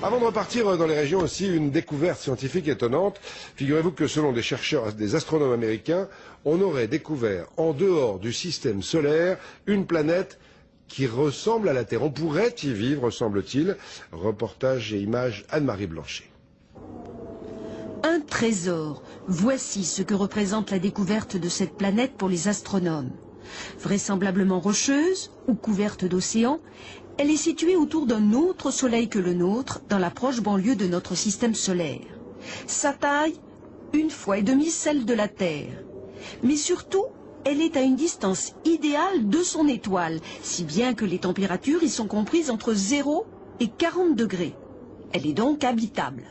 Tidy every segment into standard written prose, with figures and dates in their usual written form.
Avant de repartir dans les régions aussi, une découverte scientifique étonnante. Figurez-vous que selon des chercheurs, des astronomes américains, on aurait découvert en dehors du système solaire une planète qui ressemble à la Terre. On pourrait y vivre, semble-t-il. Reportage et images Anne-Marie Blanchet. Un trésor. Voici ce que représente la découverte de cette planète pour les astronomes. Vraisemblablement rocheuse ou couverte d'océans, elle est située autour d'un autre soleil que le nôtre, dans la proche banlieue de notre système solaire. Sa taille, 1,5 fois celle de la Terre. Mais surtout, elle est à une distance idéale de son étoile, si bien que les températures y sont comprises entre 0 et 40 degrés. Elle est donc habitable.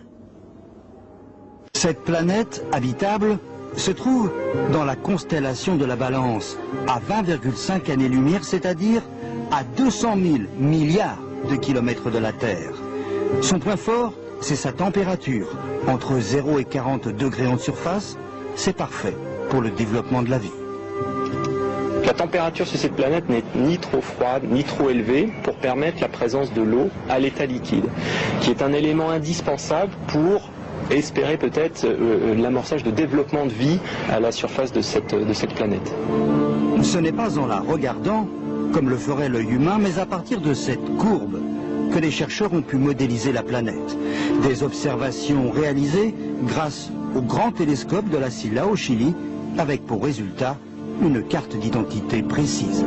Cette planète habitable se trouve dans la constellation de la Balance, à 20,5 années-lumière, c'est-à-dire à 200 000 milliards de kilomètres de la Terre. Son point fort, c'est sa température. Entre 0 et 40 degrés en surface, c'est parfait pour le développement de la vie. La température sur cette planète n'est ni trop froide ni trop élevée pour permettre la présence de l'eau à l'état liquide, qui est un élément indispensable pour espérer peut-être l'amorçage de développement de vie à la surface de cette planète. Ce n'est pas en la regardant, comme le ferait l'œil humain, mais à partir de cette courbe que les chercheurs ont pu modéliser la planète. Des observations réalisées grâce au grand télescope de la Silla au Chili, avec pour résultat une carte d'identité précise.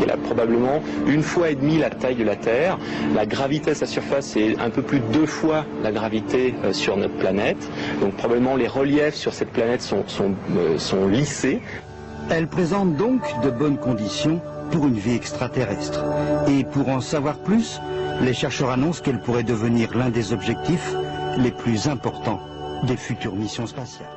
Elle a probablement 1,5 fois la taille de la Terre. La gravité à sa surface est un peu plus de 2 fois la gravité sur notre planète. Donc probablement les reliefs sur cette planète sont lissés. Elle présente donc de bonnes conditions pour une vie extraterrestre. Et pour en savoir plus, les chercheurs annoncent qu'elle pourrait devenir l'un des objectifs les plus importants des futures missions spatiales.